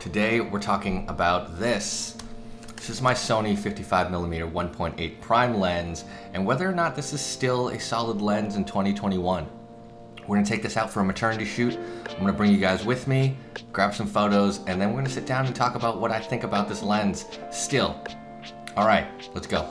Today we're talking about this. This is my Sony 55mm 1.8 prime lens and whether or not this is still a solid lens in 2021. We're gonna take this out for a maternity shoot. I'm gonna bring you guys with me, grab some photos, and then we're gonna sit down and talk about what I think about this lens still. All right, let's go.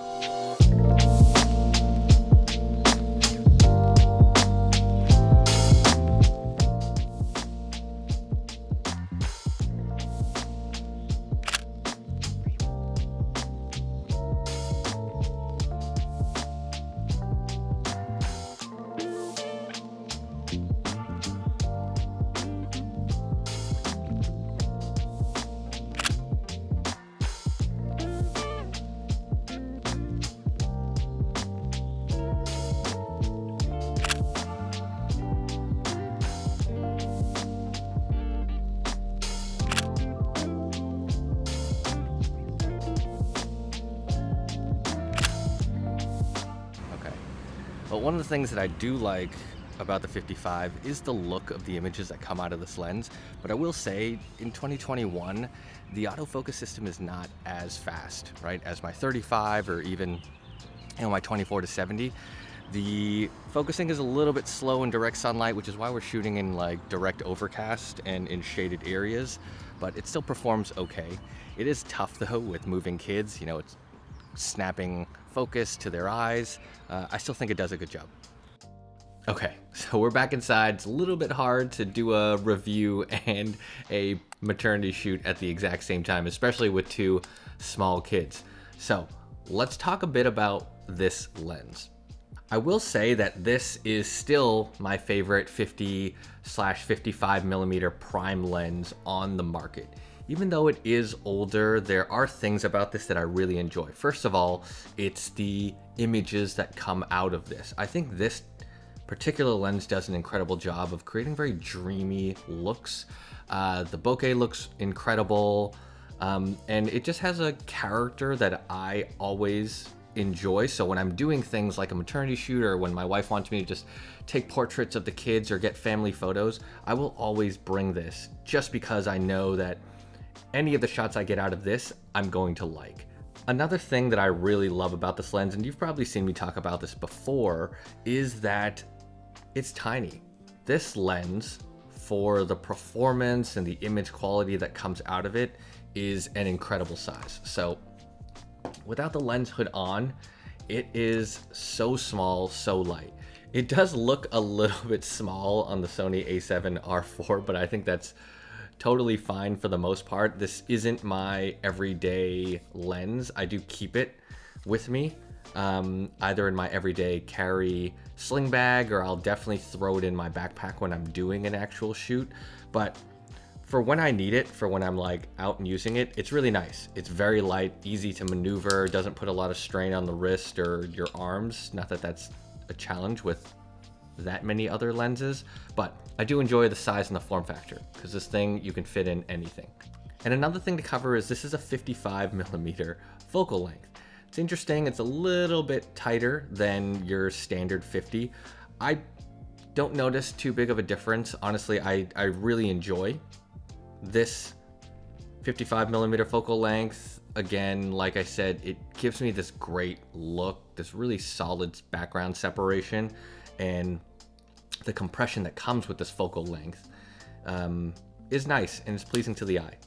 But one of the things that I do like about the 55 is the look of the images that come out of this lens. But I will say in 2021, the autofocus system is not as fast, right, as my 35 or even my 24-70. The focusing is a little bit slow in direct sunlight, which is why we're shooting in like direct overcast and in shaded areas, but it still performs okay. It is tough though with moving kids, it's snapping focus to their eyes. I still think it does a good job. Okay, so we're back inside. It's a little bit hard to do a review and a maternity shoot at the exact same time, especially with two small kids. So let's talk a bit about this lens. I will say that this is still my favorite 50/55mm prime lens on the market. Even though it is older, there are things about this that I really enjoy. First of all, it's the images that come out of this. I think this particular lens does an incredible job of creating very dreamy looks. The bokeh looks incredible, and it just has a character that I always enjoy. So when I'm doing things like a maternity shoot or when my wife wants me to just take portraits of the kids or get family photos, I will always bring this just because I know that any of the shots I get out of this, I'm going to like. Another thing that I really love about this lens, and you've probably seen me talk about this before, is that it's tiny. This lens, for the performance and the image quality that comes out of it, is an incredible size. So without the lens hood on, it is so small, so light. It does look a little bit small on the Sony a7 R4, but I think that's totally fine for the most part. This isn't my everyday lens. I do keep it with me, either in my everyday carry sling bag, or I'll definitely throw it in my backpack when I'm doing an actual shoot. But for when I need it, for when I'm like out and using it, it's really nice. It's very light, easy to maneuver, doesn't put a lot of strain on the wrist or your arms. Not that that's a challenge with that many other lenses, but I do enjoy the size and the form factor because this thing you can fit in anything. And another thing to cover is this is a 55mm focal length. It's interesting, it's a little bit tighter than your standard 50. I don't notice too big of a difference. Honestly, I really enjoy this 55mm focal length. Again, like I said, it gives me this great look, this really solid background separation, and the compression that comes with this focal length is nice and it's pleasing to the eye.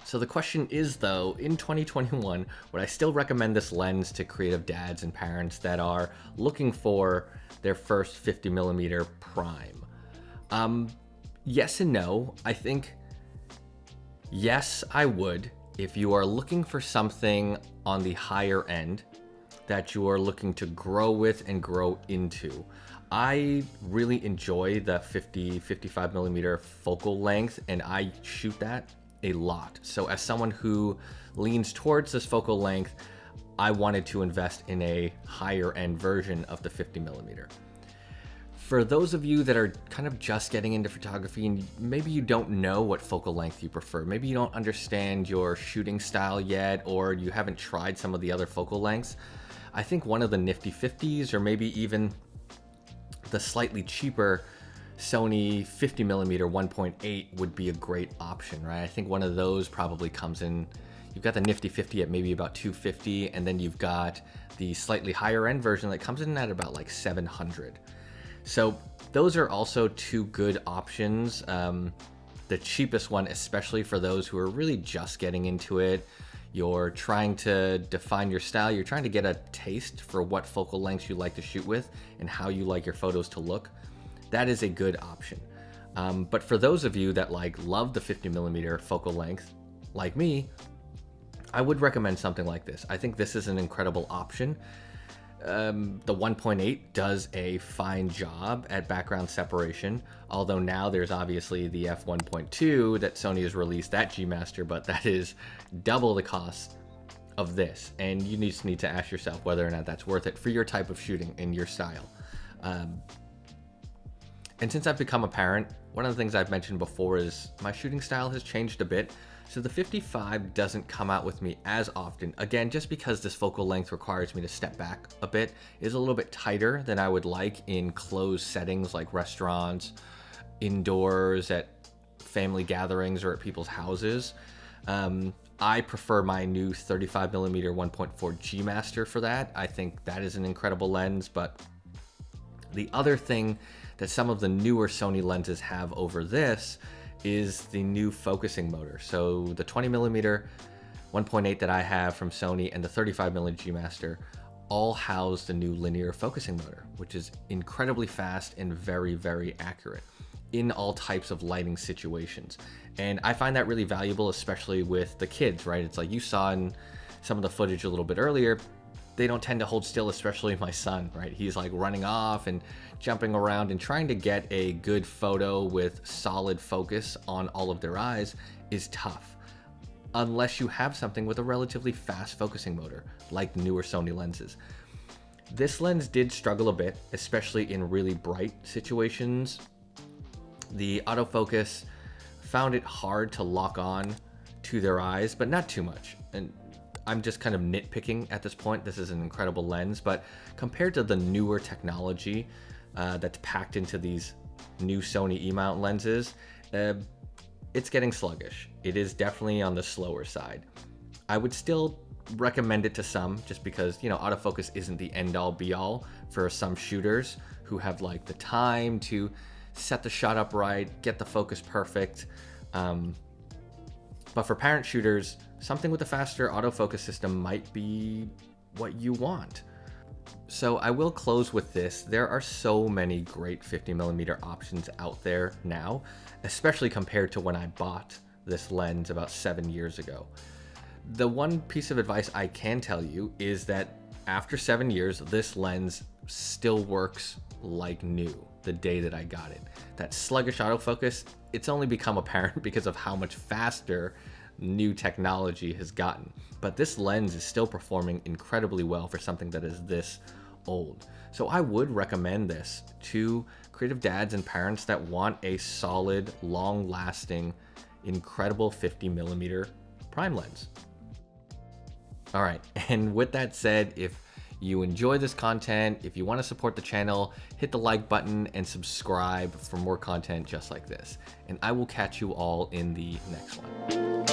So the question is though, in 2021, would I still recommend this lens to creative dads and parents that are looking for their first 50mm prime? Yes and no. I think yes, I would. If you are looking for something on the higher end that you are looking to grow with and grow into. I really enjoy the 55mm focal length, and I shoot that a lot. So as someone who leans towards this focal length, I wanted to invest in a higher end version of the 50mm. For those of you that are kind of just getting into photography and maybe you don't know what focal length you prefer, maybe you don't understand your shooting style yet, or you haven't tried some of the other focal lengths, I think one of the nifty 50s or maybe even the slightly cheaper Sony 50mm 1.8 would be a great option, right? I think one of those probably comes in, you've got the nifty 50 at maybe about $250, and then you've got the slightly higher end version that comes in at about like $700. So those are also two good options. The cheapest one, especially for those who are really just getting into it, you're trying to define your style, you're trying to get a taste for what focal lengths you like to shoot with and how you like your photos to look. That is a good option. But for those of you that love the 50mm focal length, like me, I would recommend something like this. I think this is an incredible option. The 1.8 does a fine job at background separation, although now there's obviously the f1.2 that Sony has released, that G Master, but that is double the cost of this, and you just need to ask yourself whether or not that's worth it for your type of shooting and your style. And since I've become a parent, one of the things I've mentioned before is my shooting style has changed a bit. So the 55 doesn't come out with me as often. Again, just because this focal length requires me to step back a bit, is a little bit tighter than I would like in closed settings like restaurants, indoors, at family gatherings, or at people's houses. I prefer my new 35mm 1.4 G Master for that. I think that is an incredible lens, but the other thing that some of the newer Sony lenses have over this is the new focusing motor. So the 20mm 1.8 that I have from Sony and the 35mm G Master all house the new linear focusing motor, which is incredibly fast and very, very accurate in all types of lighting situations. And I find that really valuable, especially with the kids, right? It's like you saw in some of the footage a little bit earlier, they don't tend to hold still, especially my son, right? He's like running off and jumping around, and trying to get a good photo with solid focus on all of their eyes is tough, unless you have something with a relatively fast focusing motor, like newer Sony lenses. This lens did struggle a bit, especially in really bright situations. The autofocus found it hard to lock on to their eyes, but not too much. And I'm just kind of nitpicking at this point. This is an incredible lens, but compared to the newer technology that's packed into these new Sony E-mount lenses, it's getting sluggish. It is definitely on the slower side. I would still recommend it to some, just because, you know, autofocus isn't the end-all be-all for some shooters who have like the time to set the shot up right, get the focus perfect. But for parent shooters, something with a faster autofocus system might be what you want. So I will close with this. There are so many great 50mm options out there now, especially compared to when I bought this lens about 7 years ago. The one piece of advice I can tell you is that after 7 years, this lens still works like new the day that I got it. That sluggish autofocus, it's only become apparent because of how much faster new technology has gotten. But this lens is still performing incredibly well for something that is this old. So I would recommend this to creative dads and parents that want a solid, long-lasting, incredible 50mm prime lens. All right, and with that said, if you enjoy this content, if you want to support the channel, hit the like button and subscribe for more content just like this. And I will catch you all in the next one.